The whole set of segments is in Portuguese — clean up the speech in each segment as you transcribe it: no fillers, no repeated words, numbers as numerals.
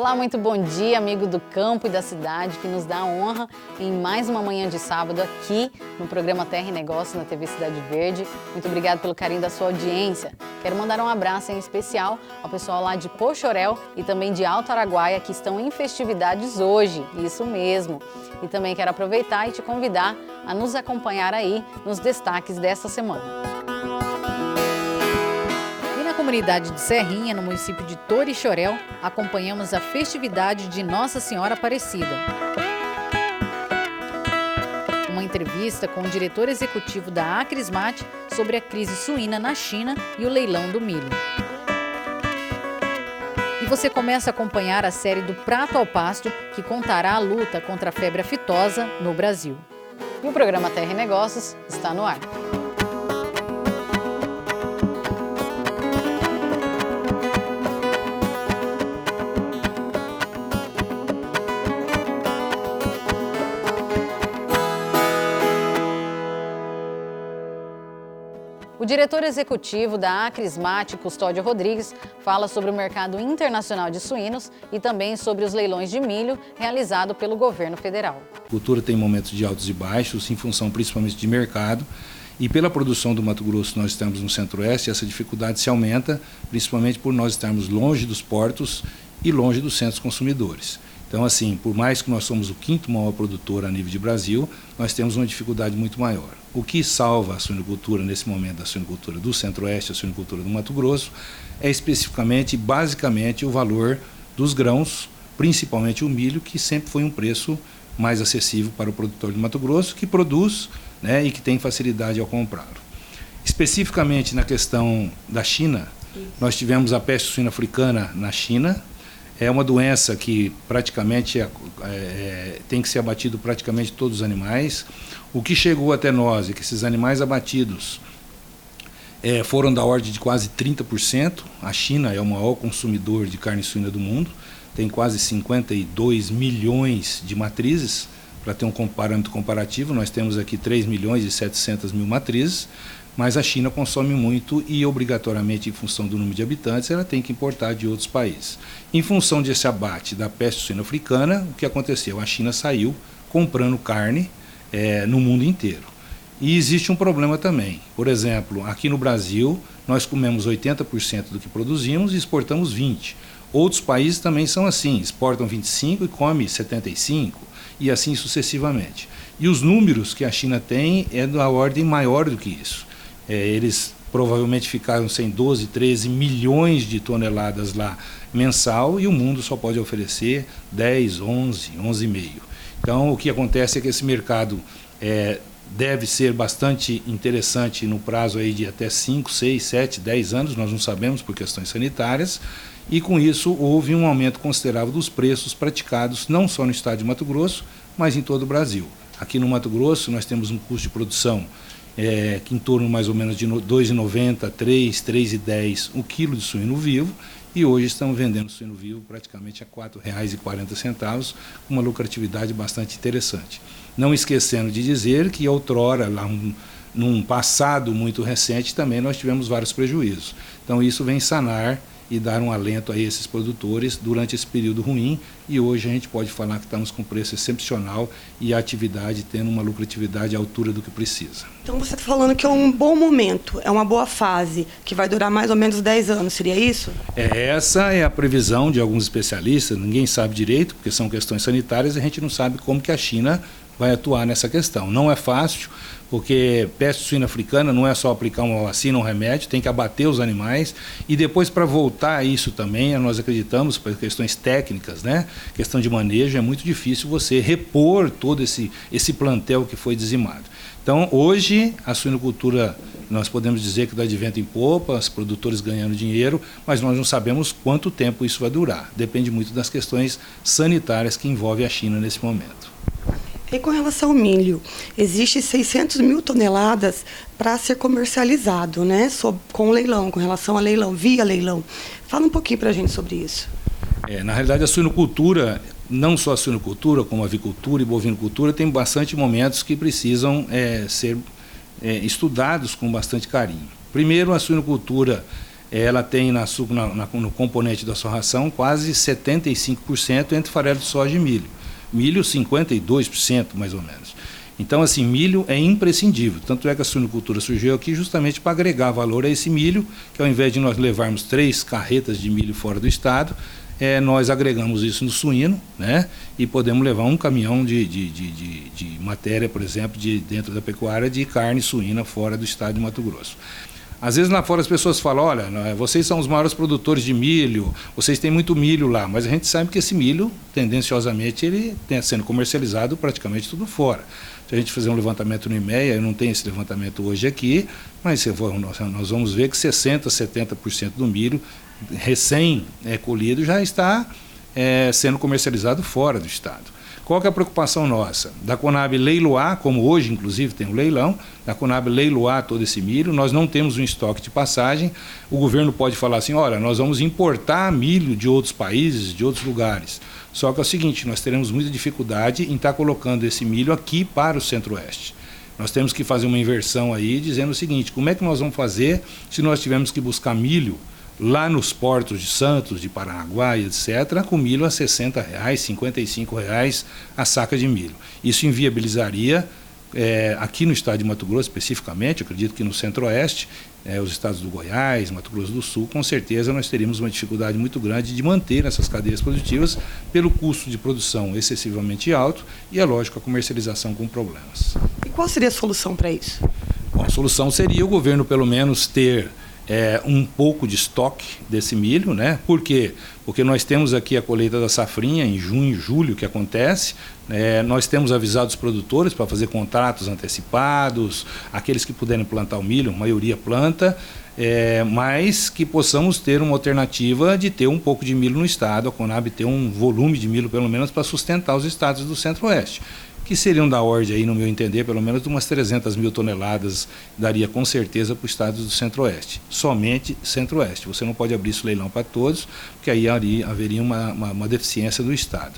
Olá, muito bom dia, amigo do campo e da cidade, que nos dá a honra em mais uma manhã de sábado aqui no programa Terra e Negócio na TV Cidade Verde. Muito obrigado pelo carinho da sua audiência. Quero mandar um abraço em especial ao pessoal lá de Poxoréu e também de Alto Araguaia, que estão em festividades hoje, isso mesmo. E também quero aproveitar e te convidar a nos acompanhar aí nos destaques dessa semana. Na comunidade de Serrinha, no município de Torixoréu, acompanhamos a festividade de Nossa Senhora Aparecida. Uma entrevista com o diretor executivo da Acrismate sobre a crise suína na China e o leilão do milho. E você começa a acompanhar a série do Prato ao Pasto, que contará a luta contra a febre aftosa no Brasil. E o programa Terra e Negócios está no ar. O diretor executivo da Acrismate, Custódio Rodrigues, fala sobre o mercado internacional de suínos e também sobre os leilões de milho realizados pelo governo federal. A cultura tem momentos de altos e baixos, em função principalmente de mercado, e pela produção do Mato Grosso, nós estamos no Centro-Oeste, essa dificuldade se aumenta, principalmente por nós estarmos longe dos portos e longe dos centros consumidores. Então, assim, por mais que nós somos o quinto maior produtor a nível de Brasil, nós temos uma dificuldade muito maior. O que salva a suinocultura nesse momento, a suinocultura do Centro-Oeste, a suinocultura do Mato Grosso, é especificamente, basicamente, o valor dos grãos, principalmente o milho, que sempre foi um preço mais acessível para o produtor do Mato Grosso, que produz, né, e que tem facilidade ao comprá-lo. Especificamente na questão da China, nós tivemos a peste suína africana na China. É uma doença que praticamente tem que ser abatido praticamente todos os animais. O que chegou até nós é que esses animais abatidos foram da ordem de quase 30%. A China é o maior consumidor de carne suína do mundo, tem quase 52 milhões de matrizes. Para ter um parâmetro comparativo, nós temos aqui 3 milhões e 700 mil matrizes, mas a China consome muito e, obrigatoriamente, em função do número de habitantes, ela tem que importar de outros países. Em função desse abate da peste suína africana, o que aconteceu? A China saiu comprando carne no mundo inteiro. E existe um problema também. Por exemplo, aqui no Brasil, nós comemos 80% do que produzimos e exportamos 20%. Outros países também são assim, exportam 25% e comem 75%, e assim sucessivamente. E os números que a China tem é da ordem maior do que isso. Eles provavelmente ficaram sem 12, 13 milhões de toneladas lá mensal, e o mundo só pode oferecer 10, 11, 11,5. Então, o que acontece é que esse mercado deve ser bastante interessante no prazo aí de até 5, 6, 7, 10 anos, nós não sabemos por questões sanitárias, e com isso houve um aumento considerável dos preços praticados, não só no estado de Mato Grosso, mas em todo o Brasil. Aqui no Mato Grosso nós temos um custo de produção que em torno mais ou menos de R$ 2,90, R$ 3, R$ 3,10 o quilo de suíno vivo, e hoje estamos vendendo suíno vivo praticamente a R$ 4,40, com uma lucratividade bastante interessante. Não esquecendo de dizer que outrora, lá num passado muito recente, também nós tivemos vários prejuízos. Então isso vem sanar e dar um alento a esses produtores durante esse período ruim, e hoje a gente pode falar que estamos com preço excepcional e a atividade tendo uma lucratividade à altura do que precisa. Então você está falando que é um bom momento, é uma boa fase, que vai durar mais ou menos 10 anos, seria isso? Essa é a previsão de alguns especialistas, ninguém sabe direito, porque são questões sanitárias, e a gente não sabe como que a China vai atuar nessa questão. Não é fácil, porque peste suína africana não é só aplicar uma vacina, um remédio, tem que abater os animais, e depois, para voltar a isso também, nós acreditamos, por questões técnicas, né, questão de manejo, é muito difícil você repor todo esse plantel que foi dizimado. Então, hoje, a suinocultura, nós podemos dizer que está de vento em popa, os produtores ganhando dinheiro, mas nós não sabemos quanto tempo isso vai durar. Depende muito das questões sanitárias que envolvem a China nesse momento. E com relação ao milho, existe 600 mil toneladas para ser comercializado, né, com leilão, com relação a leilão, via leilão. Fala um pouquinho para a gente sobre isso. Na realidade, a suinocultura, não só a suinocultura, como a avicultura e bovinocultura, tem bastante momentos que precisam ser estudados com bastante carinho. Primeiro, a suinocultura ela tem no componente da sua ração quase 75% entre farelo de soja e milho. Milho 52% mais ou menos. Então, assim, milho é imprescindível. Tanto é que a suinocultura surgiu aqui justamente para agregar valor a esse milho, que ao invés de nós levarmos 3 carretas de milho fora do estado, nós agregamos isso no suíno, né? E podemos levar um caminhão de matéria, por exemplo, dentro da pecuária, de carne suína fora do estado de Mato Grosso. Às vezes lá fora as pessoas falam, olha, vocês são os maiores produtores de milho, vocês têm muito milho lá, mas a gente sabe que esse milho, tendenciosamente, ele está sendo comercializado praticamente tudo fora. Se a gente fizer um levantamento no IMEA, eu não tenho esse levantamento hoje aqui, mas nós vamos ver que 60%, 70% do milho recém-colhido já está sendo comercializado fora do estado. Qual que é a preocupação nossa? Da Conab leiloar, como hoje inclusive tem um leilão, da Conab leiloar todo esse milho, nós não temos um estoque de passagem, o governo pode falar assim, olha, nós vamos importar milho de outros países, de outros lugares. Só que é o seguinte, nós teremos muita dificuldade em estar colocando esse milho aqui para o Centro-Oeste. Nós temos que fazer uma inversão aí, dizendo o seguinte, como é que nós vamos fazer se nós tivermos que buscar milho lá nos portos de Santos, de Paranaguá, etc., com milho a R$ 60, R$ 55 a saca de milho. Isso inviabilizaria, aqui no estado de Mato Grosso especificamente, acredito que no Centro-Oeste, os estados do Goiás, Mato Grosso do Sul, com certeza nós teríamos uma dificuldade muito grande de manter essas cadeias produtivas pelo custo de produção excessivamente alto e, é lógico, a comercialização com problemas. E qual seria a solução para isso? Bom, a solução seria o governo, pelo menos, ter um pouco de estoque desse milho, né? Por quê? Porque nós temos aqui a colheita da safrinha em junho e julho que acontece, nós temos avisado os produtores para fazer contratos antecipados, aqueles que puderem plantar o milho, a maioria planta, mas que possamos ter uma alternativa de ter um pouco de milho no estado, a Conab ter um volume de milho pelo menos para sustentar os estados do Centro-Oeste, que seriam da ordem, aí, no meu entender, pelo menos de umas 300 mil toneladas, daria com certeza para os estados do Centro-Oeste. Somente Centro-Oeste. Você não pode abrir esse leilão para todos, porque aí haveria uma deficiência do estado.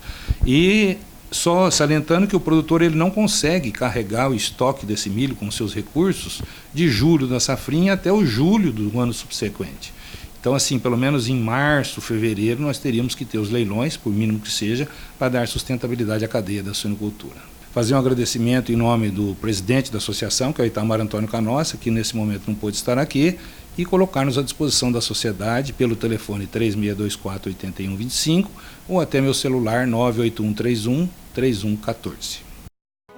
E só salientando que o produtor ele não consegue carregar o estoque desse milho com seus recursos de julho da safrinha até o julho do ano subsequente. Então, assim, pelo menos em março, fevereiro, nós teríamos que ter os leilões, por mínimo que seja, para dar sustentabilidade à cadeia da suinocultura. Fazer um agradecimento em nome do presidente da associação, que é o Itamar Antônio Canossa, que nesse momento não pôde estar aqui, e colocar-nos à disposição da sociedade pelo telefone 3624-8125 ou até meu celular 98131-3114.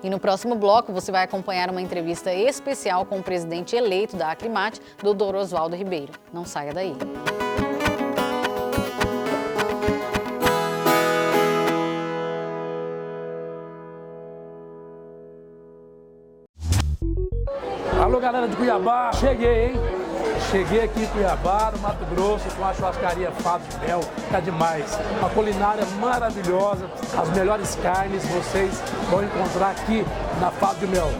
E no próximo bloco você vai acompanhar uma entrevista especial com o presidente eleito da Acrimate, Dr. Oswaldo Ribeiro. Não saia daí. Alô, galera de Cuiabá, cheguei, hein? Cheguei aqui em Cuiabá, no Mato Grosso, com a churrascaria Fábio de Mel, tá demais. Uma culinária maravilhosa, as melhores carnes vocês vão encontrar aqui na Fábio de Mel.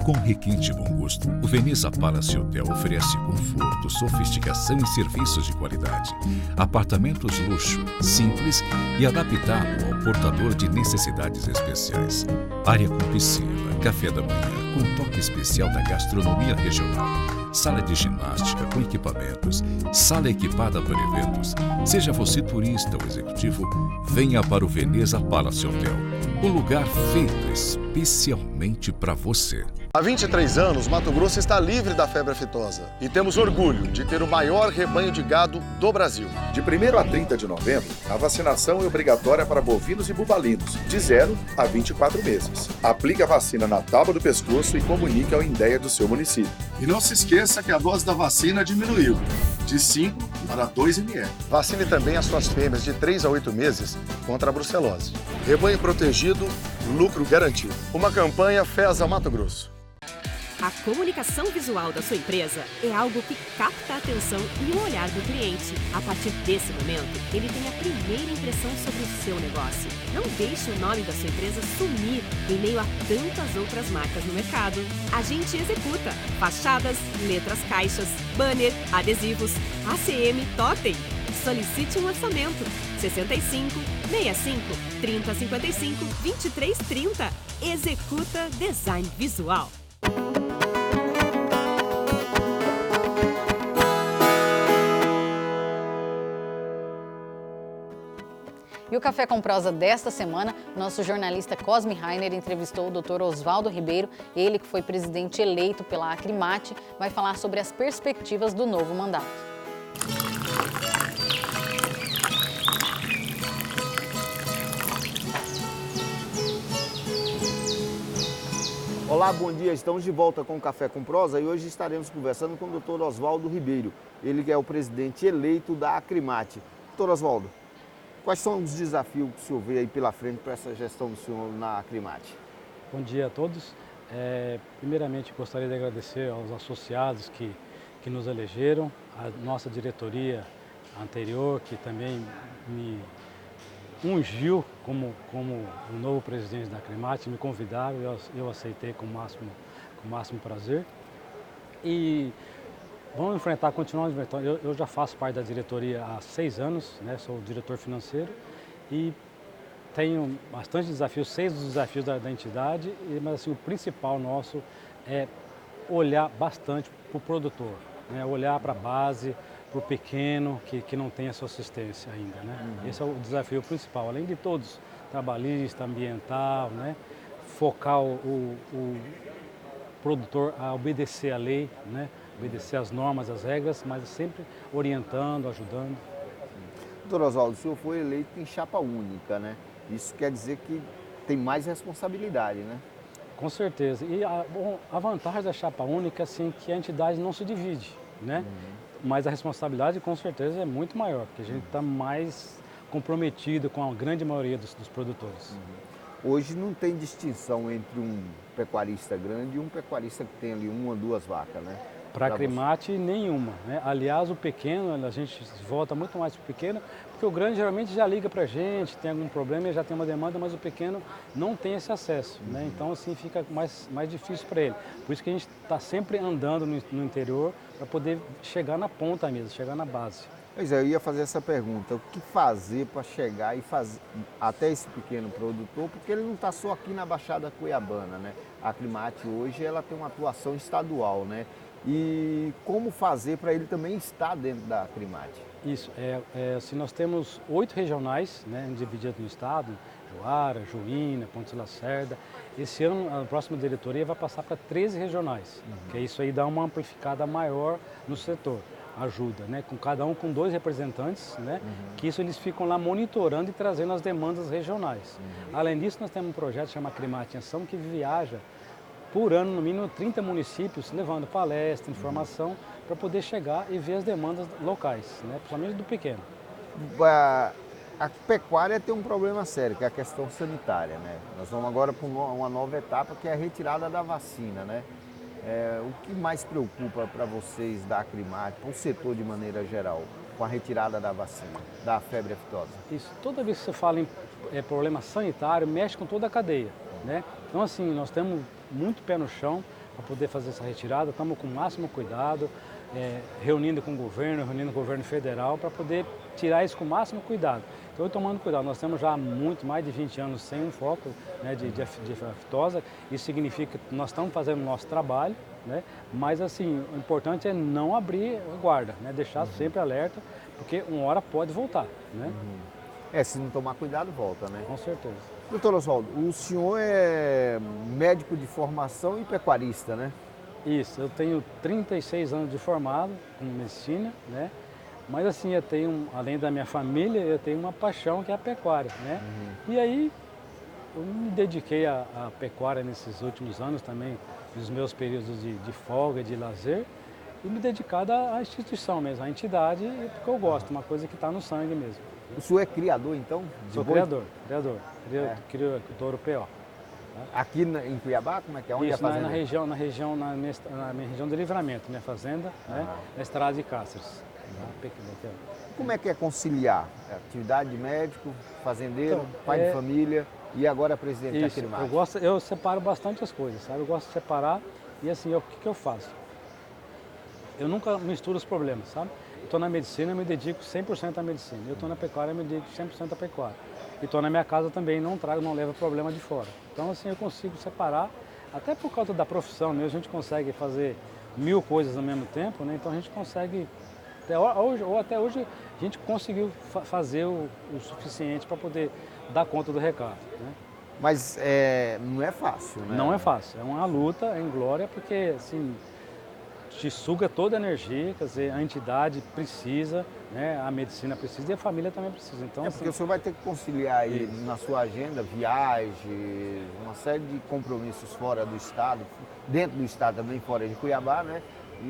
Com requinte e bom gosto, o Veneza Palace Hotel oferece conforto, sofisticação e serviços de qualidade. Apartamentos luxo, simples e adaptado ao portador de necessidades especiais. Área com piscina, café da manhã, com toque especial da gastronomia regional. Sala de ginástica com equipamentos, sala equipada para eventos. Seja você turista ou executivo, venha para o Veneza Palace Hotel. Um lugar feito especialmente para você. Há 23 anos, Mato Grosso está livre da febre aftosa e temos orgulho de ter o maior rebanho de gado do Brasil. De 1º a 30 de novembro, a vacinação é obrigatória para bovinos e bubalinos, de 0 a 24 meses. Aplique a vacina na tábua do pescoço e comunique ao INDEA do seu município. E não se esqueça que a dose da vacina diminuiu, de 5 para 2 ml. Vacine também as suas fêmeas de 3 a 8 meses contra a brucelose. Rebanho protegido, lucro garantido. Uma campanha FESA Mato Grosso. A comunicação visual da sua empresa é algo que capta a atenção e o olhar do cliente. A partir desse momento, ele tem a primeira impressão sobre o seu negócio. Não deixe o nome da sua empresa sumir em meio a tantas outras marcas no mercado. A gente executa fachadas, letras caixas, banner, adesivos, ACM, totem. Solicite um orçamento. 65 65 30 55 23 30. Executa Design Visual. E o Café com Prosa desta semana, nosso jornalista Cosme Rainer entrevistou o Dr. Oswaldo Ribeiro, ele que foi presidente eleito pela Acrimate, vai falar sobre as perspectivas do novo mandato. Olá, bom dia. Estamos de volta com o Café com Prosa e hoje estaremos conversando com o Dr. Oswaldo Ribeiro. Ele que é o presidente eleito da Acrimate. Dr. Oswaldo, quais são os desafios que o senhor vê aí pela frente para essa gestão do senhor na Acrimate? Bom dia a todos. Primeiramente, gostaria de agradecer aos associados que nos elegeram, a nossa diretoria anterior, que também me ungiu como o novo presidente da Acrimate, me convidaram e eu aceitei com o máximo prazer. E vamos continuar enfrentando. Eu já faço parte da diretoria há 6 anos, né? Sou diretor financeiro e tenho bastante desafios, 6 dos desafios da entidade, mas assim, o principal nosso é olhar bastante para o produtor, né? Olhar para a base, para o pequeno que não tem essa assistência ainda, né? Esse é o desafio principal, além de todos, trabalhista, ambiental, né? Focar o produtor a obedecer a lei, né? Obedecer as normas, as regras, mas sempre orientando, ajudando. Doutor Oswaldo, o senhor foi eleito em chapa única, né? Isso quer dizer que tem mais responsabilidade, né? Com certeza. E a vantagem da chapa única é assim, que a entidade não se divide, né? Mas a responsabilidade, com certeza, é muito maior, porque a gente está mais comprometido com a grande maioria dos produtores. Hoje não tem distinção entre um pecuarista grande e um pecuarista que tem ali 1 ou 2 vacas, né? Para a Acrimate, nenhuma, né? Aliás, o pequeno, a gente volta muito mais para o pequeno, porque o grande geralmente já liga para a gente, tem algum problema, já tem uma demanda, mas o pequeno não tem esse acesso, né? Então, assim, fica mais difícil para ele. Por isso que a gente está sempre andando no interior para poder chegar na ponta mesmo, chegar na base. Pois é, eu ia fazer essa pergunta, o que fazer para chegar e fazer até esse pequeno produtor, porque ele não está só aqui na Baixada Cuiabana, né? A Acrimate hoje ela tem uma atuação estadual, né? E como fazer para ele também estar dentro da Acrimate? Isso, assim, nós temos 8 regionais, né, divididos no estado, Juara, Juína, Pontes Lacerda. Esse ano, a próxima diretoria vai passar para 13 regionais, que isso aí dá uma amplificada maior no setor, ajuda, né, com cada um com 2 representantes, né, que isso eles ficam lá monitorando e trazendo as demandas regionais. Além disso, nós temos um projeto chamado Acrimate em Ação, que viaja por ano, no mínimo 30 municípios, levando palestra, informação, para poder chegar e ver as demandas locais, né? Principalmente do pequeno. A pecuária tem um problema sério, que é a questão sanitária, né? Nós vamos agora para uma nova etapa, que é a retirada da vacina, né? O que mais preocupa para vocês da Acrimate, para o setor de maneira geral, com a retirada da vacina, da febre aftosa? Isso, toda vez que você fala em problema sanitário, mexe com toda a cadeia, né? Então, assim, nós temos muito pé no chão para poder fazer essa retirada, estamos com o máximo cuidado, reunindo com o governo federal para poder tirar isso com o máximo cuidado. Então, tomando cuidado, nós temos já muito mais de 20 anos sem um foco, né, de aftosa, isso significa que nós estamos fazendo o nosso trabalho, né, mas assim, o importante é não abrir a guarda, né, deixar sempre alerta, porque uma hora pode voltar, né? Se não tomar cuidado, volta, né? Com certeza. Doutor Oswaldo, o senhor é médico de formação e pecuarista, né? Isso, eu tenho 36 anos de formado em medicina, né? Mas assim, eu tenho, além da minha família, eu tenho uma paixão que é a pecuária, né? E aí, eu me dediquei à pecuária nesses últimos anos também, nos meus períodos de folga, de lazer, e me dedicado à instituição mesmo, à entidade, porque eu gosto, uma coisa que está no sangue mesmo. O senhor é criador, então? Sou criador. Crio touro PO. Aqui em Cuiabá, como é que é? Onde Isso, é a fazenda? na minha região de Livramento, minha fazenda, né? Na estrada de Cáceres. Como é que é conciliar atividade de médico, fazendeiro, Então, pai de família e agora presidente da Isso, Acrimate? eu separo bastante as coisas, sabe? Eu gosto de separar e assim, o que eu faço? Eu nunca misturo os problemas, sabe? Estou na medicina, eu me dedico 100% à medicina. Eu estou na pecuária, eu me dedico 100% à pecuária. E estou na minha casa também, não levo problema de fora. Então assim, eu consigo separar, até por causa da profissão mesmo, a gente consegue fazer 1000 coisas ao mesmo tempo, né? Então a gente consegue Até hoje a gente conseguiu fazer o suficiente para poder dar conta do recado, né? Mas não é fácil, né? Não é fácil, é uma luta, é inglória, porque assim, te suga toda a energia, quer dizer, a entidade precisa, né? A medicina precisa e a família também precisa. Então, porque o senhor vai ter que conciliar aí na sua agenda viagem, uma série de compromissos fora do estado, dentro do estado também, fora de Cuiabá, né?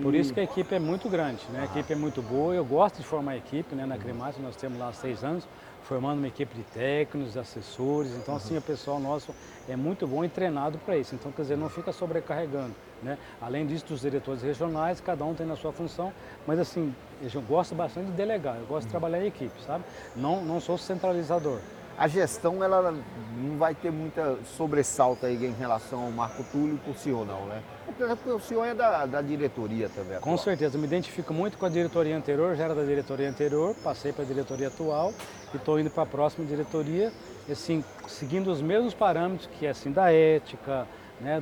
Por isso que a equipe é muito grande, né? A equipe é muito boa, eu gosto de formar a equipe, né? Na Acrimate nós temos lá há 6 anos, formando uma equipe de técnicos, assessores, então assim o pessoal nosso é muito bom e treinado para isso, então quer dizer, não fica sobrecarregando, né? Além disso, dos diretores regionais, cada um tem na sua função, mas assim, eu gosto bastante de delegar, eu gosto de trabalhar em equipe, sabe? Não sou centralizador. A gestão, ela não vai ter muita sobressalto aí em relação ao Marco Túlio por senhor, não, né? Porque o senhor é da diretoria também. Com certeza, eu me identifico muito com a diretoria anterior, já era da diretoria anterior, passei para a diretoria atual e estou indo para a próxima diretoria, assim, seguindo os mesmos parâmetros que assim, da ética, né,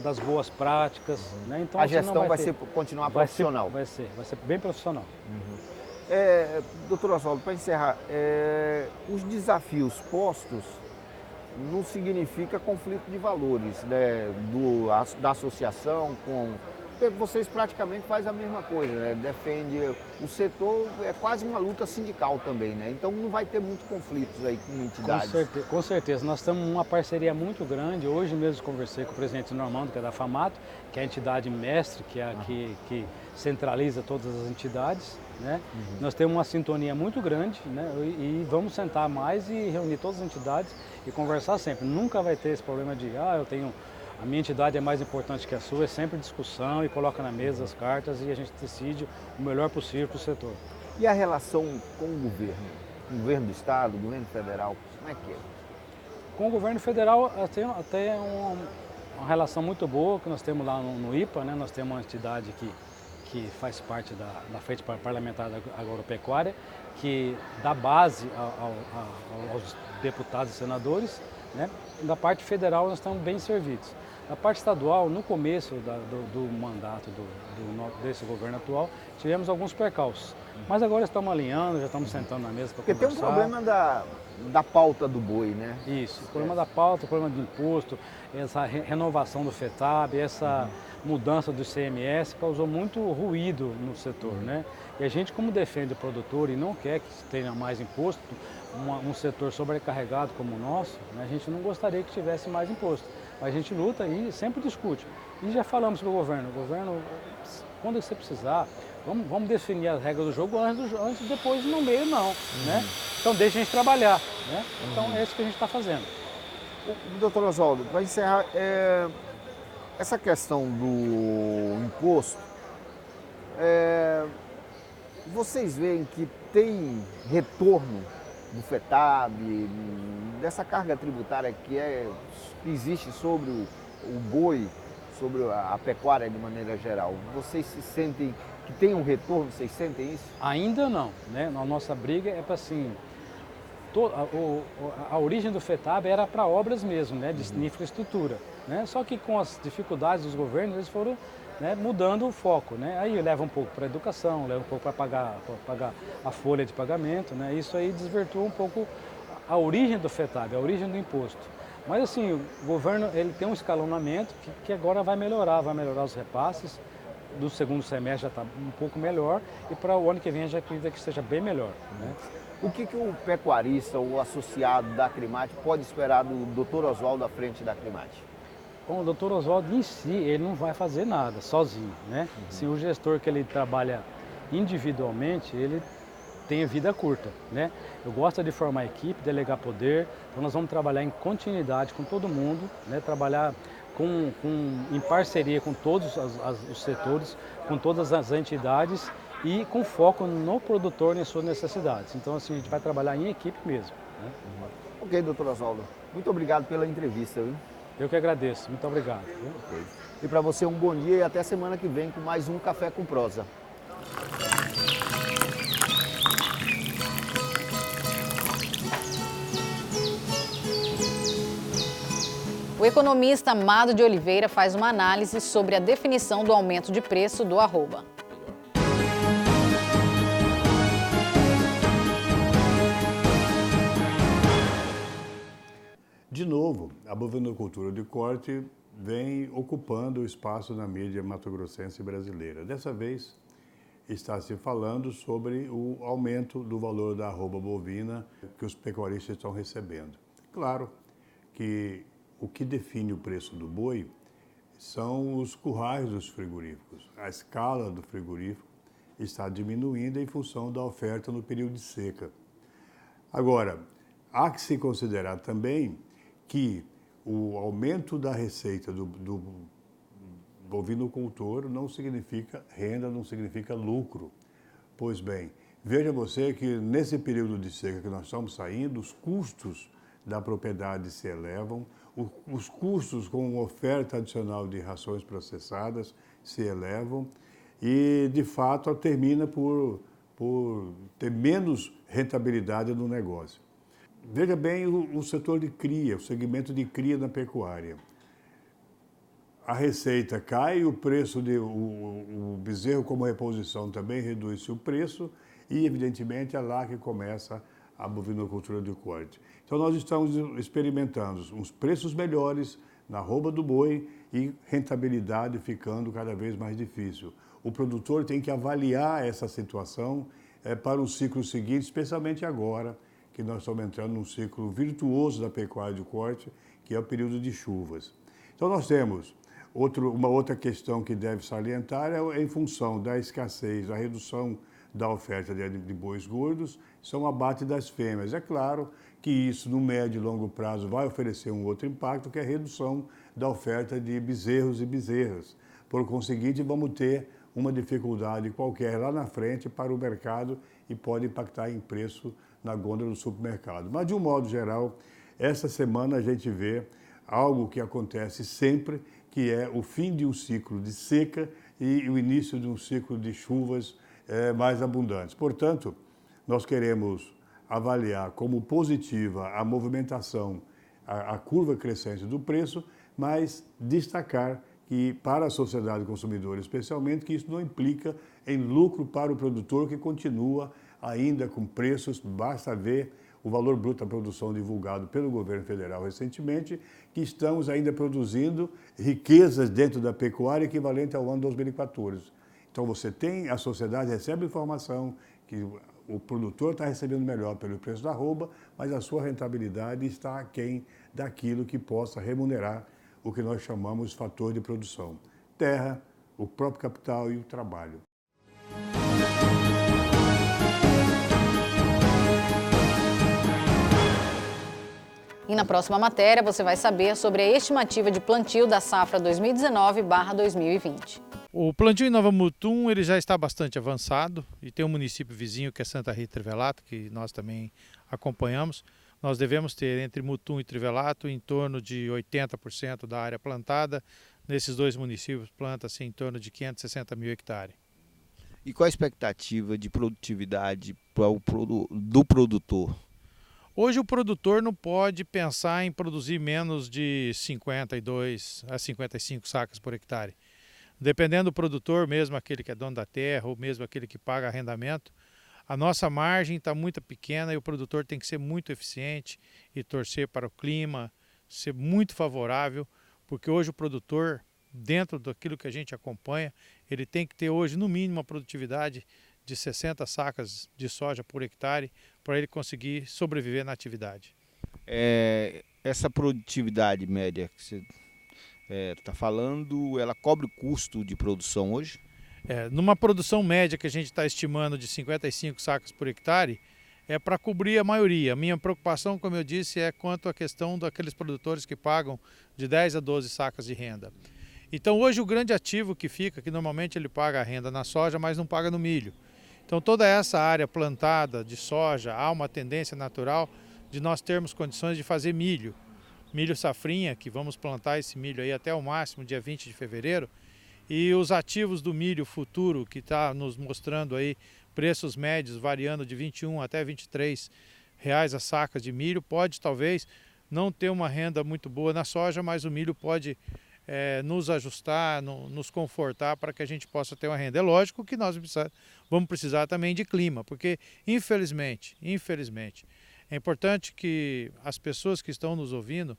das boas práticas. Né? Então, a gestão vai continuar profissional? Vai ser bem profissional. Doutor Oswaldo, para encerrar, os desafios postos não significa conflito de valores, né, da associação com... Vocês praticamente fazem a mesma coisa, né? Defende o setor, é quase uma luta sindical também, né? Então não vai ter muitos conflitos aí com entidades. Com certeza, nós temos uma parceria muito grande. Hoje mesmo conversei com o presidente Normando, que é da FAMATO, que é a entidade mestre, que é a que centraliza todas as entidades, né? Nós temos uma sintonia muito grande, né? E vamos sentar mais e reunir todas as entidades e conversar sempre. Nunca vai ter esse problema de, a minha entidade é mais importante que a sua, é sempre discussão e coloca na mesa as cartas e a gente decide o melhor possível para o setor. E a relação com o governo? O governo do estado, o governo federal, como é que é? Com o governo federal tem até uma relação muito boa que nós temos lá no IPA, né? Nós temos uma entidade que faz parte da Frente Parlamentar da Agropecuária, que dá base aos deputados e senadores, né? Da parte federal nós estamos bem servidos. Na parte estadual, no começo do mandato desse governo atual, tivemos alguns percalços. Mas agora estamos alinhando, já estamos sentando na mesa para conversar. Porque tem um problema da pauta do boi, né? Isso, o problema da pauta, o problema do imposto, essa renovação do FETAB, essa mudança do ICMS causou muito ruído no setor, né? E a gente, como defende o produtor e não quer que tenha mais imposto, um setor sobrecarregado como o nosso, né, a gente não gostaria que tivesse mais imposto. Mas a gente luta e sempre discute. E já falamos com o governo, quando você precisar, vamos definir as regras do jogo antes depois no meio não, né? Então deixa a gente trabalhar, né? Então é isso que a gente está fazendo. Doutor Oswaldo, para encerrar, essa questão do imposto, vocês veem que tem retorno do FETAB, dessa carga tributária que existe sobre o boi, sobre a pecuária de maneira geral? Vocês se sentem que tem um retorno, vocês sentem isso? Ainda não, né? A nossa briga é para assim, a origem do FETAB era para obras mesmo, né? De infraestrutura, né? Só que com as dificuldades dos governos, eles foram, né, mudando o foco, né? Aí leva um pouco para a educação, leva um pouco para pagar a folha de pagamento, né? Isso aí desvirtua um pouco a origem do FETAB, a origem do imposto. Mas assim, o governo ele tem um escalonamento que agora vai melhorar os repasses. Do segundo semestre já está um pouco melhor e para o ano que vem já acredito que seja bem melhor, né? O que o pecuarista ou o associado da Acrimate pode esperar do Dr. Oswaldo à frente da Acrimate? Bom, o Dr. Oswaldo em si, ele não vai fazer nada sozinho, né? Se o gestor que ele trabalha individualmente, ele tem vida curta, né? Eu gosto de formar equipe, delegar poder, então nós vamos trabalhar em continuidade com todo mundo, né? Trabalhar em parceria com todos os setores, com todas as entidades e com foco no produtor e em suas necessidades. Então, assim, a gente vai trabalhar em equipe mesmo, né? Ok, doutor Oswaldo. Muito obrigado pela entrevista, viu? Eu que agradeço. Muito obrigado. Okay. E para você um bom dia e até semana que vem com mais um Café com Prosa. O economista Amado de Oliveira faz uma análise sobre a definição do aumento de preço do arroba. De novo, a bovinocultura de corte vem ocupando o espaço na mídia mato-grossense e brasileira. Dessa vez, está se falando sobre o aumento do valor da arroba bovina que os pecuaristas estão recebendo. Claro que o que define o preço do boi são os currais dos frigoríficos. A escala do frigorífico está diminuindo em função da oferta no período de seca. Agora, há que se considerar também que o aumento da receita do bovinocultor não significa renda, não significa lucro. Pois bem, veja você que nesse período de seca que nós estamos saindo, os custos da propriedade se elevam, os custos com oferta adicional de rações processadas se elevam e, de fato, termina por ter menos rentabilidade no negócio. Veja bem o setor de cria, o segmento de cria na pecuária. A receita cai, o preço o bezerro como reposição também reduz-se o preço e, evidentemente, é lá que começa a bovinocultura de corte. Então, nós estamos experimentando uns preços melhores na arroba do boi e rentabilidade ficando cada vez mais difícil. O produtor tem que avaliar essa situação para o ciclo seguinte, especialmente agora, que nós estamos entrando num ciclo virtuoso da pecuária de corte, que é o período de chuvas. Então, nós temos uma outra questão que deve salientar em função da escassez, da redução da oferta de bois gordos, são o abate das fêmeas. É claro que isso, no médio e longo prazo, vai oferecer um outro impacto, que é a redução da oferta de bezerros e bezerras. Por conseguinte, vamos ter uma dificuldade qualquer lá na frente para o mercado e pode impactar em preço na gôndola do supermercado. Mas, de um modo geral, essa semana a gente vê algo que acontece sempre, que é o fim de um ciclo de seca e o início de um ciclo de chuvas mais abundantes. Portanto, nós queremos avaliar como positiva a movimentação, a curva crescente do preço, mas destacar que, para a sociedade consumidora especialmente, que isso não implica em lucro para o produtor, que continua ainda com preços, basta ver o valor bruto da produção divulgado pelo governo federal recentemente, que estamos ainda produzindo riquezas dentro da pecuária equivalente ao ano 2014. Então você tem, a sociedade recebe informação que o produtor está recebendo melhor pelo preço da arroba, mas a sua rentabilidade está aquém daquilo que possa remunerar o que nós chamamos de fator de produção. Terra, o próprio capital e o trabalho. E na próxima matéria você vai saber sobre a estimativa de plantio da safra 2019/2020. O plantio em Nova Mutum ele já está bastante avançado e tem um município vizinho que é Santa Rita e Trivelato, que nós também acompanhamos. Nós devemos ter entre Mutum e Trivelato em torno de 80% da área plantada. Nesses dois municípios planta-se em torno de 560 mil hectares. E qual a expectativa de produtividade do produtor? Hoje o produtor não pode pensar em produzir menos de 52 a 55 sacas por hectare. Dependendo do produtor, mesmo aquele que é dono da terra ou mesmo aquele que paga arrendamento, a nossa margem está muito pequena e o produtor tem que ser muito eficiente e torcer para o clima, ser muito favorável, porque hoje o produtor, dentro daquilo que a gente acompanha, ele tem que ter hoje no mínimo uma produtividade de 60 sacas de soja por hectare para ele conseguir sobreviver na atividade. Essa produtividade média que você está falando, ela cobre o custo de produção hoje? Numa produção média que a gente está estimando de 55 sacas por hectare, é para cobrir a maioria. A minha preocupação, como eu disse, é quanto à questão daqueles produtores que pagam de 10 a 12 sacas de renda. Então hoje o grande ativo que fica, que normalmente ele paga a renda na soja, mas não paga no milho. Então toda essa área plantada de soja, há uma tendência natural de nós termos condições de fazer milho. Milho safrinha, que vamos plantar esse milho aí até o máximo dia 20 de fevereiro. E os ativos do milho futuro, que está nos mostrando aí preços médios variando de 21 até 23 reais a saca de milho, pode talvez não ter uma renda muito boa na soja, mas o milho pode nos ajustar, nos confortar para que a gente possa ter uma renda. É lógico que nós vamos precisar também de clima, porque infelizmente, é importante que as pessoas que estão nos ouvindo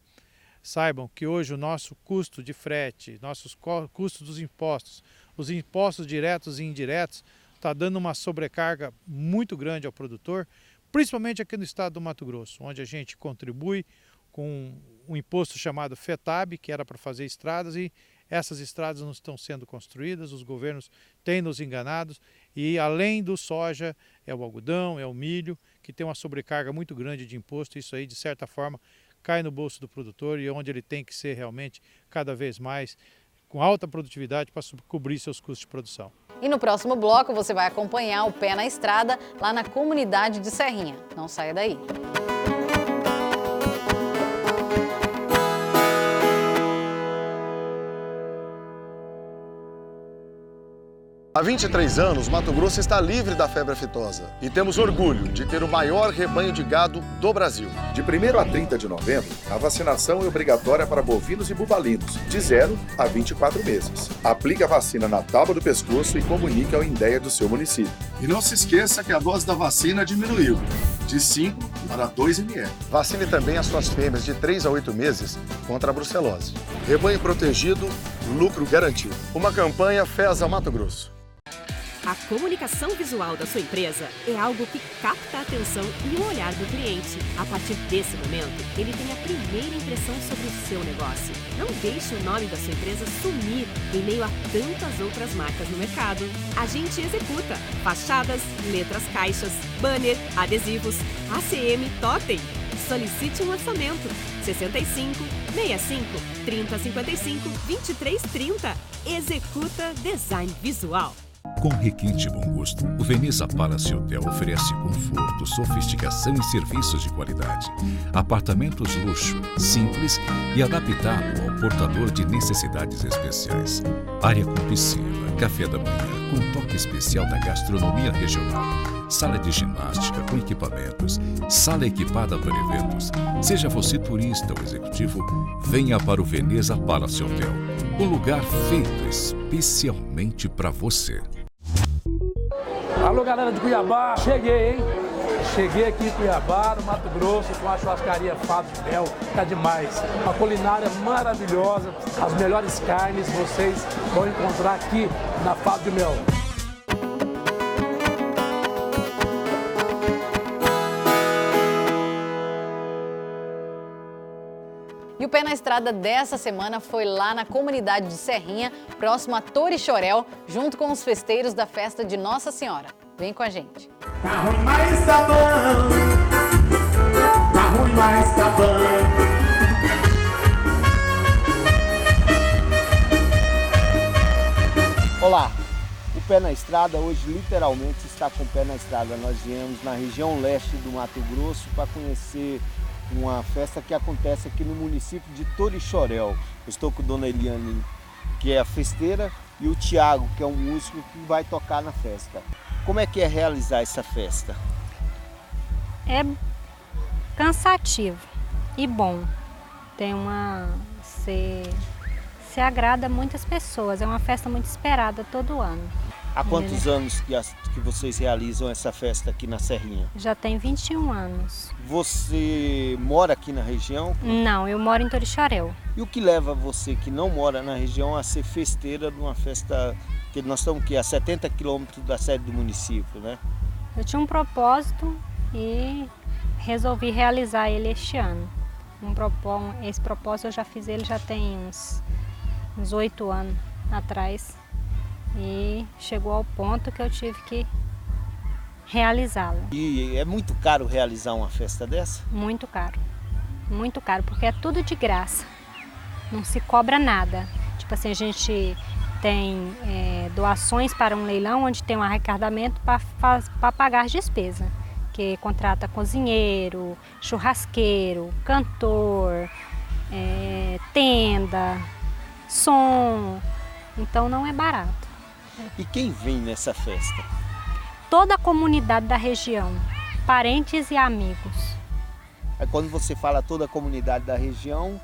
saibam que hoje o nosso custo de frete, nossos custos dos impostos, os impostos diretos e indiretos, está dando uma sobrecarga muito grande ao produtor, principalmente aqui no estado do Mato Grosso, onde a gente contribui com um imposto chamado FETAB, que era para fazer estradas, e essas estradas não estão sendo construídas, os governos têm nos enganados, e além do soja, é o algodão, é o milho, que tem uma sobrecarga muito grande de imposto. Isso aí, de certa forma, cai no bolso do produtor, e onde ele tem que ser realmente cada vez mais com alta produtividade para cobrir seus custos de produção. E no próximo bloco você vai acompanhar o Pé na Estrada lá na comunidade de Serrinha. Não saia daí. Há 23 anos, Mato Grosso está livre da febre aftosa e temos orgulho de ter o maior rebanho de gado do Brasil. De 1º a 30 de novembro, a vacinação é obrigatória para bovinos e bubalinos, de 0 a 24 meses. Aplique a vacina na tábua do pescoço e comunique ao INDEA do seu município. E não se esqueça que a dose da vacina diminuiu, de 5 para 2 ml. Vacine também as suas fêmeas de 3 a 8 meses contra a brucelose. Rebanho protegido, lucro garantido. Uma campanha FESA Mato Grosso. A comunicação visual da sua empresa é algo que capta a atenção e o olhar do cliente. A partir desse momento, ele tem a primeira impressão sobre o seu negócio. Não deixe o nome da sua empresa sumir em meio a tantas outras marcas no mercado. A gente executa fachadas, letras caixas, banner, adesivos, ACM, totem. Solicite um orçamento. 65 65 30 55 23 30. Executa Design Visual. Com requinte e bom gosto, o Veneza Palace Hotel oferece conforto, sofisticação e serviços de qualidade. Apartamentos luxo, simples e adaptado ao portador de necessidades especiais. Área com piscina, café da manhã, com toque especial da gastronomia regional. Sala de ginástica com equipamentos, sala equipada para eventos. Seja você turista ou executivo, venha para o Veneza Palace Hotel. Um lugar feito especialmente para você. Alô, galera de Cuiabá, cheguei, hein? Cheguei aqui em Cuiabá, no Mato Grosso, com a churrascaria Fado de Mel, tá demais. Uma culinária maravilhosa, as melhores carnes vocês vão encontrar aqui na Fado de Mel. E o Pé na Estrada dessa semana foi lá na comunidade de Serrinha, próximo a Torixoréu, junto com os festeiros da festa de Nossa Senhora. Vem com a gente. Tá ruim, mas tá bom. Tá ruim, mas tá bom. Olá, o Pé na Estrada hoje literalmente está com o pé na estrada. Nós viemos na região leste do Mato Grosso para conhecer uma festa que acontece aqui no município de Torixoréu. Eu estou com a dona Eliane, que é a festeira, e o Tiago, que é um músico que vai tocar na festa. Como é que é realizar essa festa? É cansativo e bom. Se agrada muitas pessoas. É uma festa muito esperada todo ano. Há quantos anos que vocês realizam essa festa aqui na Serrinha? Já tem 21 anos. Você mora aqui na região? Não, eu moro em Torixoréu. E o que leva você que não mora na região a ser festeira de uma festa que nós estamos aqui a 70 quilômetros da sede do município, né? Eu tinha um propósito e resolvi realizar ele este ano. Esse propósito eu já fiz ele já tem uns 8 anos atrás. E chegou ao ponto que eu tive que realizá-lo. E é muito caro realizar uma festa dessa? Muito caro, porque é tudo de graça, não se cobra nada. Tipo assim, a gente tem doações para um leilão onde tem um arrecadamento para pagar as despesas, que contrata cozinheiro, churrasqueiro, cantor, tenda, som, então não é barato. E quem vem nessa festa? Toda a comunidade da região, parentes e amigos. Quando você fala toda a comunidade da região,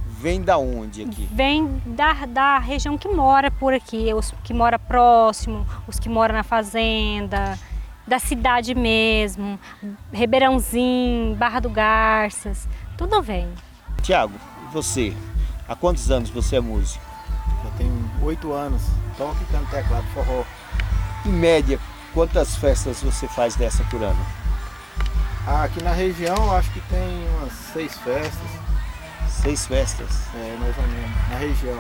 vem da onde aqui? Vem da região que mora por aqui, os que moram próximo, os que moram na fazenda, da cidade mesmo, Ribeirãozinho, Barra do Garças, tudo vem. Tiago, você, há quantos anos você é músico? Eu tenho 8 anos, toco e canto teclado, forró. Em média, quantas festas você faz dessa por ano? Aqui na região eu acho que tem umas 6 festas. 6 festas? É, mais ou menos, na região.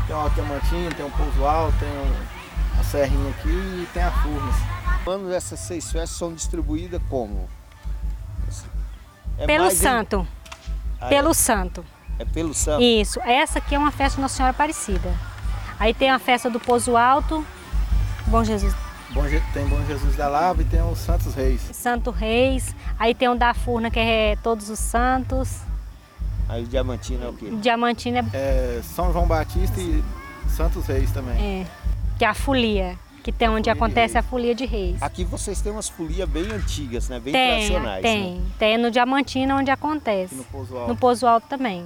Tem o Alto Diamantino, tem o Pouso Alto, tem a Serrinha aqui e tem a Furnas. Quando essas 6 festas são distribuídas como? Pelo santo. Pelo santo. É pelo santo? Isso. Essa aqui é uma festa de Nossa Senhora Aparecida. Aí tem a festa do Pouso Alto, Bom Jesus. Tem Bom Jesus da Lava e tem os Santos Reis. Santo Reis. Aí tem o da Furna, que é Todos os Santos. Aí o Diamantino é o quê? Diamantino é São João Batista e Santos Reis também. É. Que é a folia. Que tem onde acontece a folia de reis. Aqui vocês têm umas folias bem antigas, né? Bem tradicionais. Tem. Né? Tem no Diamantino onde acontece. No Pouso Alto. No Pouso Alto também.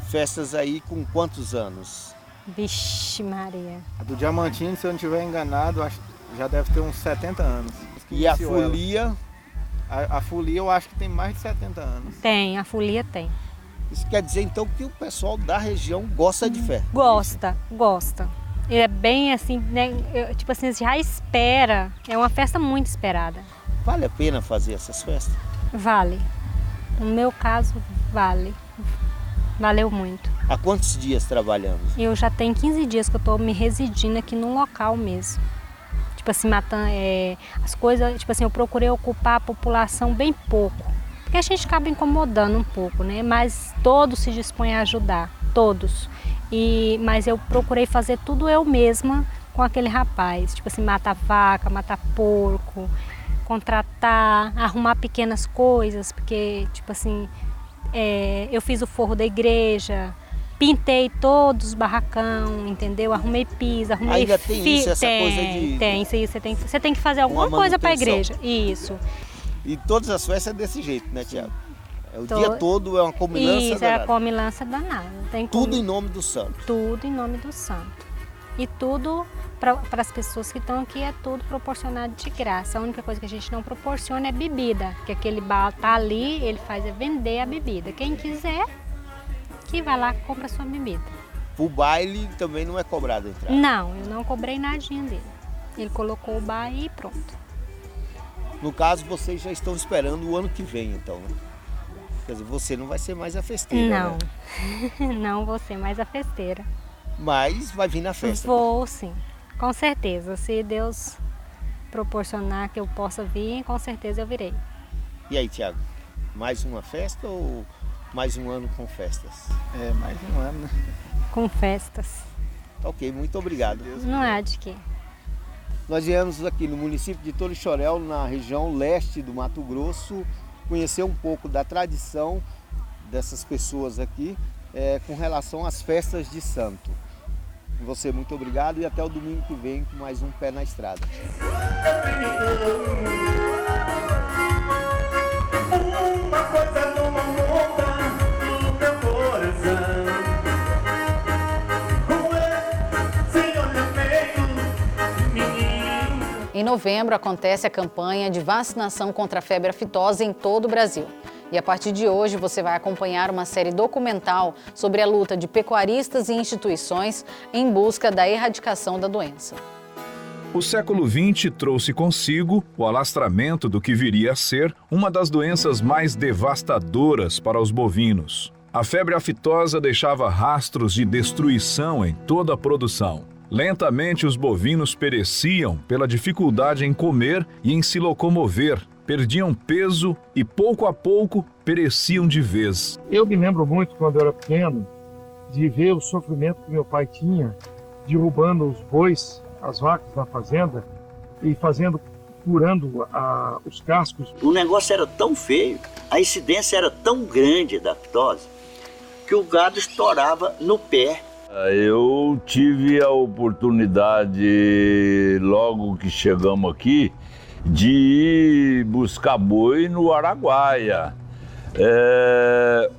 Festas aí com quantos anos? Vixe Maria. A do Diamantino, se eu não estiver enganado, acho que já deve ter uns 70 anos. E a folia? A folia eu acho que tem mais de 70 anos. Tem, a folia tem. Isso quer dizer então que o pessoal da região gosta de festa? Gosta. É bem assim, né? Tipo assim, já espera. É uma festa muito esperada. Vale a pena fazer essas festas? Vale. No meu caso, vale. Valeu muito. Há quantos dias trabalhando? Eu já tenho 15 dias que eu estou me residindo aqui num local mesmo. Tipo assim, matando as coisas, tipo assim, eu procurei ocupar a população bem pouco. Porque a gente acaba incomodando um pouco, né? Mas todos se dispõem a ajudar, todos. Mas eu procurei fazer tudo eu mesma com aquele rapaz. Tipo assim, matar vaca, matar porco, contratar, arrumar pequenas coisas. Porque, tipo assim, eu fiz o forro da igreja, pintei todos os barracão, entendeu? Arrumei piso, arrumei ainda tem isso, essa coisa de... Tem, isso aí você tem que fazer alguma coisa para a igreja. Isso. E todas as festas é desse jeito, né, Tiago? O dia todo é uma comilança danada. Isso, é a comilança danada. Tudo em nome do santo. Tudo em nome do santo. E tudo, para as pessoas que estão aqui, é tudo proporcionado de graça. A única coisa que a gente não proporciona é bebida. Que aquele bar tá ali, ele faz é vender a bebida. Quem quiser, que vai lá e compra a sua bebida. O baile também não é cobrado a entrada? Não, eu não cobrei nadinha dele. Ele colocou o bar e pronto. No caso, vocês já estão esperando o ano que vem, então, né? Quer dizer, você não vai ser mais a festeira, não. Né? Não vou ser mais a festeira. Mas vai vir na festa. Vou, sim. Com certeza. Se Deus proporcionar que eu possa vir, com certeza eu virei. E aí, Tiago? Mais uma festa ou mais um ano com festas? É, mais um ano, né? Com festas. Ok, muito obrigado. Não há de quê. Nós viemos aqui no município de Torixoréu, na região leste do Mato Grosso, conhecer um pouco da tradição dessas pessoas aqui com relação às festas de santo. Você, muito obrigado e até o domingo que vem com mais um Pé na Estrada. Uma coisa toma conta do meu coração. Em novembro acontece a campanha de vacinação contra a febre aftosa em todo o Brasil. E a partir de hoje você vai acompanhar uma série documental sobre a luta de pecuaristas e instituições em busca da erradicação da doença. O século XX trouxe consigo o alastramento do que viria a ser uma das doenças mais devastadoras para os bovinos. A febre aftosa deixava rastros de destruição em toda a produção. Lentamente os bovinos pereciam pela dificuldade em comer e em se locomover, perdiam peso e pouco a pouco pereciam de vez. Eu me lembro muito, quando eu era pequeno, de ver o sofrimento que meu pai tinha, derrubando os bois, as vacas na fazenda e curando os cascos. O negócio era tão feio, a incidência era tão grande da aftosa, que o gado estourava no pé. Eu tive a oportunidade, logo que chegamos aqui, de ir buscar boi no Araguaia.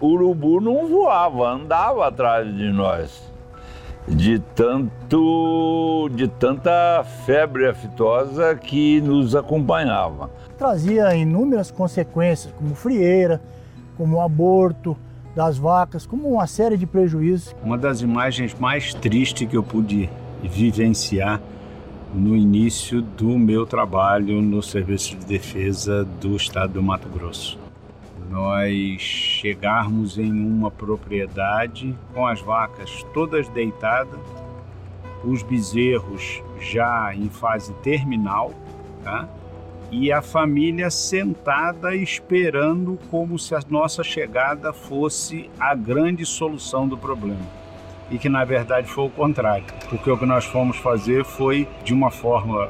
O urubu não voava, andava atrás de nós. De tanta febre aftosa que nos acompanhava. Trazia inúmeras consequências, como frieira, como aborto, das vacas, como uma série de prejuízos. Uma das imagens mais tristes que eu pude vivenciar no início do meu trabalho no Serviço de Defesa do Estado do Mato Grosso. Nós chegarmos em uma propriedade com as vacas todas deitadas, os bezerros já em fase terminal, tá? E a família sentada esperando como se a nossa chegada fosse a grande solução do problema. E que na verdade foi o contrário, porque o que nós fomos fazer foi, de uma forma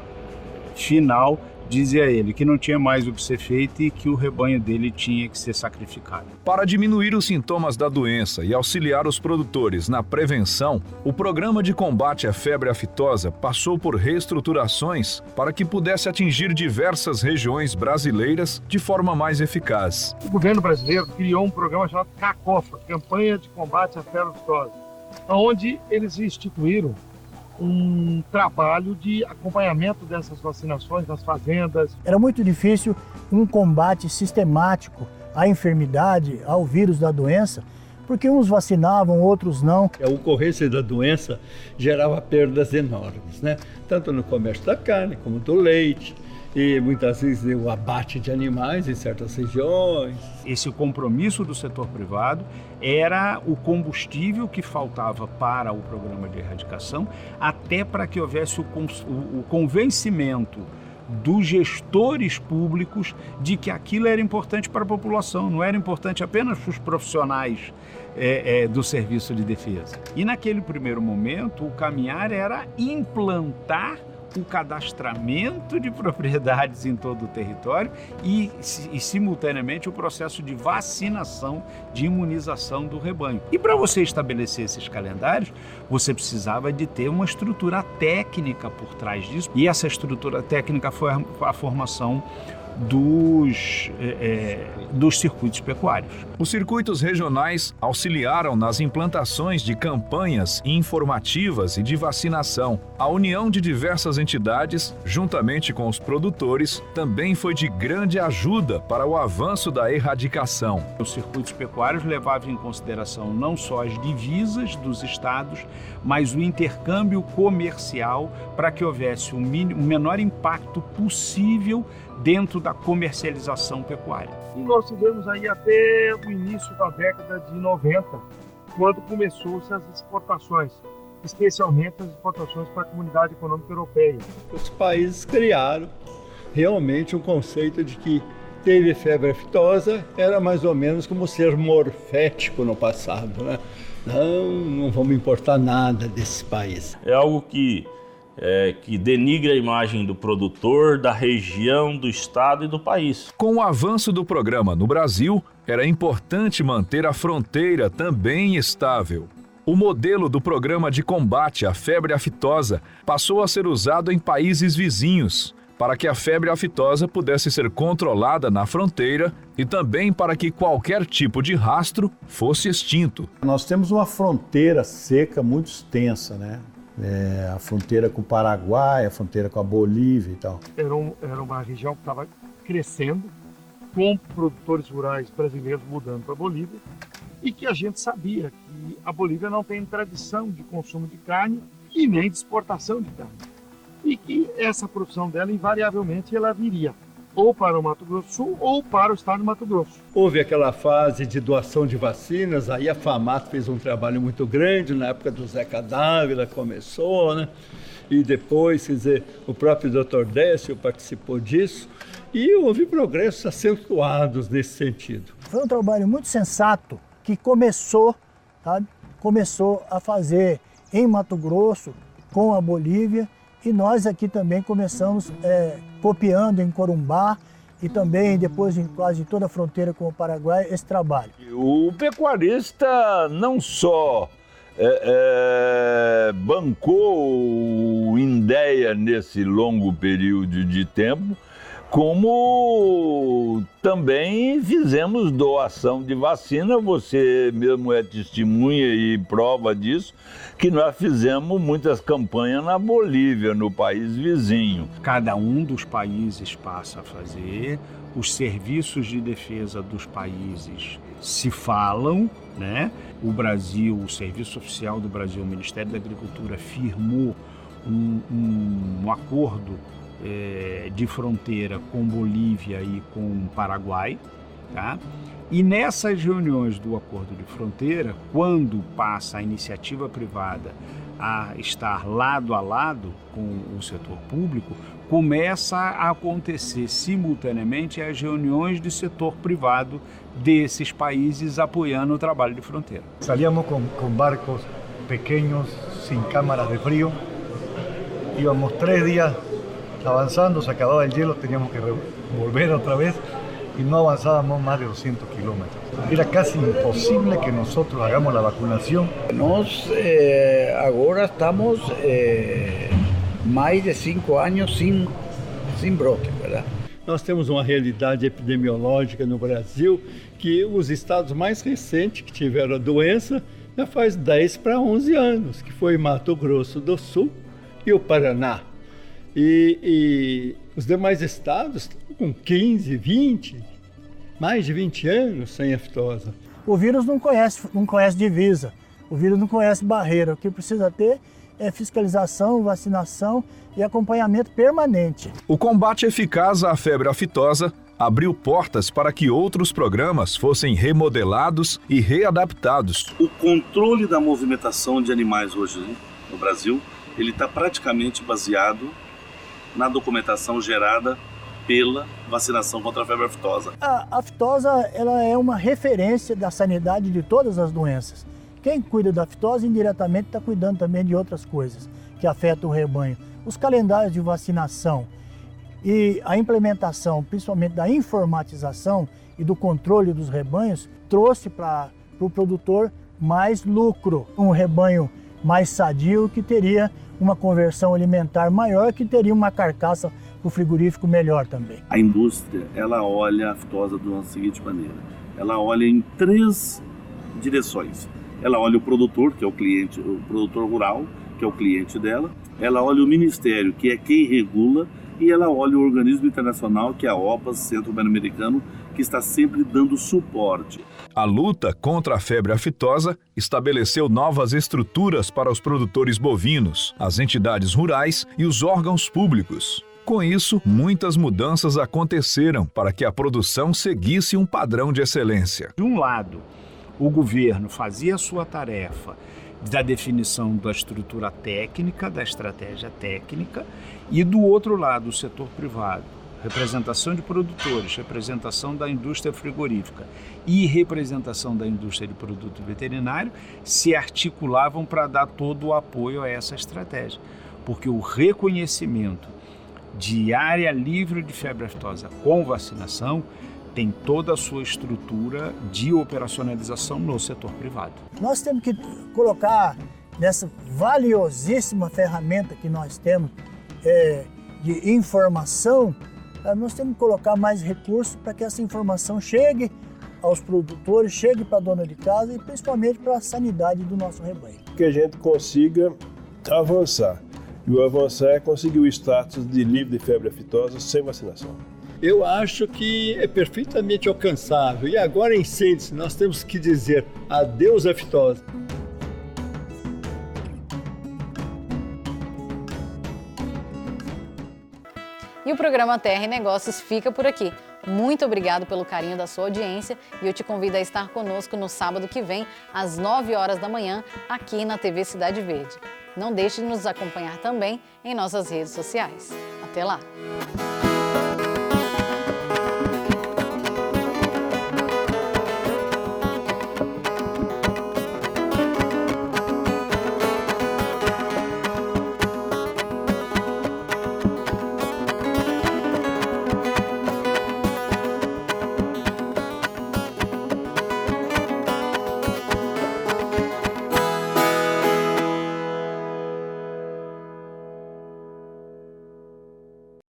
final, dizer a ele que não tinha mais o que ser feito e que o rebanho dele tinha que ser sacrificado. Para diminuir os sintomas da doença e auxiliar os produtores na prevenção, o Programa de Combate à Febre Aftosa passou por reestruturações para que pudesse atingir diversas regiões brasileiras de forma mais eficaz. O governo brasileiro criou um programa chamado CACOFA, Campanha de Combate à Febre Aftosa, onde eles instituíram um trabalho de acompanhamento dessas vacinações nas fazendas. Era muito difícil um combate sistemático à enfermidade, ao vírus da doença, porque uns vacinavam, outros não. A ocorrência da doença gerava perdas enormes, né? Tanto no comércio da carne como do leite. E muitas vezes o abate de animais em certas regiões. Esse compromisso do setor privado era o combustível que faltava para o programa de erradicação, até para que houvesse o convencimento dos gestores públicos de que aquilo era importante para a população, não era importante apenas para os profissionais do serviço de defesa. E naquele primeiro momento, o caminhar era implantar o cadastramento de propriedades em todo o território e simultaneamente, o processo de vacinação, de imunização do rebanho. E para você estabelecer esses calendários, você precisava de ter uma estrutura técnica por trás disso. E essa estrutura técnica foi a formação dos circuitos pecuários. Os circuitos regionais auxiliaram nas implantações de campanhas informativas e de vacinação. A união de diversas entidades, juntamente com os produtores, também foi de grande ajuda para o avanço da erradicação. Os circuitos pecuários levavam em consideração não só as divisas dos estados, mas o intercâmbio comercial para que houvesse o menor impacto possível dentro da comercialização pecuária. E nós tivemos aí até o início da década de 90, quando começou-se as exportações, especialmente as exportações para a Comunidade Econômica Europeia. Os países criaram realmente um conceito de que teve febre aftosa era mais ou menos como ser morfético no passado, né? Não vamos importar nada desse país. É algo que denigra a imagem do produtor, da região, do estado e do país. Com o avanço do programa no Brasil, era importante manter a fronteira também estável. O modelo do programa de combate à febre aftosa passou a ser usado em países vizinhos, para que a febre aftosa pudesse ser controlada na fronteira e também para que qualquer tipo de rastro fosse extinto. Nós temos uma fronteira seca muito extensa, né? A fronteira com o Paraguai, a fronteira com a Bolívia e tal. Era uma região que estava crescendo, com produtores rurais brasileiros mudando para a Bolívia, e que a gente sabia que a Bolívia não tem tradição de consumo de carne e nem de exportação de carne. E que essa produção dela, invariavelmente, ela viria ou para o Mato Grosso do Sul ou para o estado do Mato Grosso. Houve aquela fase de doação de vacinas, aí a FAMAT fez um trabalho muito grande, na época do Zeca Dávila começou, né? E depois, quer dizer, o próprio Dr. Décio participou disso e houve progressos acentuados nesse sentido. Foi um trabalho muito sensato que começou a fazer em Mato Grosso com a Bolívia. E nós aqui também começamos copiando em Corumbá e também depois em quase toda a fronteira com o Paraguai esse trabalho. O pecuarista não só bancou o INDEA nesse longo período de tempo, como também fizemos doação de vacina, você mesmo é testemunha e prova disso, que nós fizemos muitas campanhas na Bolívia, no país vizinho. Cada um dos países passa a fazer, os serviços de defesa dos países se falam, né? O Brasil, o Serviço Oficial do Brasil, o Ministério da Agricultura, firmou um acordo de fronteira com Bolívia e com Paraguai, tá? E nessas reuniões do acordo de fronteira, quando passa a iniciativa privada a estar lado a lado com o setor público, começa a acontecer simultaneamente as reuniões do setor privado desses países apoiando o trabalho de fronteira. Salíamos com barcos pequeños, sin cámaras de frío, íbamos 3 días avanzando, se acababa el hielo, teníamos que volver otra vez y no avanzábamos más de 200 kilómetros. Era casi imposible que nosotros hagamos la vacunación. Nós agora estamos mais de 5 anos sem brote, verdade? Nós temos uma realidade epidemiológica no Brasil que os estados mais recentes que tiveram a doença já faz 10 para 11 anos, que foi Mato Grosso do Sul e o Paraná. E os demais estados estão com 15, 20, mais de 20 anos sem aftosa. O vírus não conhece divisa, o vírus não conhece barreira. O que precisa ter é fiscalização, vacinação e acompanhamento permanente. O combate eficaz à febre aftosa abriu portas para que outros programas fossem remodelados e readaptados. O controle da movimentação de animais hoje no Brasil, ele está praticamente baseado na documentação gerada pela vacinação contra a febre aftosa. A aftosa ela é uma referência da sanidade de todas as doenças. Quem cuida da aftosa indiretamente está cuidando também de outras coisas que afetam o rebanho. Os calendários de vacinação e a implementação, principalmente da informatização e do controle dos rebanhos, trouxe para o produtor mais lucro. Um rebanho mais sadio que teria uma conversão alimentar maior, que teria uma carcaça para o frigorífico melhor também. A indústria, ela olha a aftosa da seguinte maneira. Ela olha em 3 direções. Ela olha o produtor, que é o cliente, o produtor rural, que é o cliente dela. Ela olha o ministério, que é quem regula. E ela olha o organismo internacional, que é a OPAS, Centro Pan-Americano, que está sempre dando suporte. A luta contra a febre aftosa estabeleceu novas estruturas para os produtores bovinos, as entidades rurais e os órgãos públicos. Com isso, muitas mudanças aconteceram para que a produção seguisse um padrão de excelência. De um lado, o governo fazia a sua tarefa da definição da estrutura técnica, da estratégia técnica, e do outro lado, o setor privado, representação de produtores, representação da indústria frigorífica e representação da indústria de produto veterinário, se articulavam para dar todo o apoio a essa estratégia, porque o reconhecimento de área livre de febre aftosa com vacinação tem toda a sua estrutura de operacionalização no setor privado. Nós temos que colocar nessa valiosíssima ferramenta que nós temos de informação, nós temos que colocar mais recursos para que essa informação chegue aos produtores, chegue para a dona de casa e principalmente para a sanidade do nosso rebanho. Que a gente consiga avançar. E o avançar é conseguir o status de livre de febre aftosa sem vacinação. Eu acho que é perfeitamente alcançável. E agora, em síntese, nós temos que dizer adeus aftosa. E o programa Terra e Negócios fica por aqui. Muito obrigado pelo carinho da sua audiência e eu te convido a estar conosco no sábado que vem, às 9 horas da manhã, aqui na TV Cidade Verde. Não deixe de nos acompanhar também em nossas redes sociais. Até lá!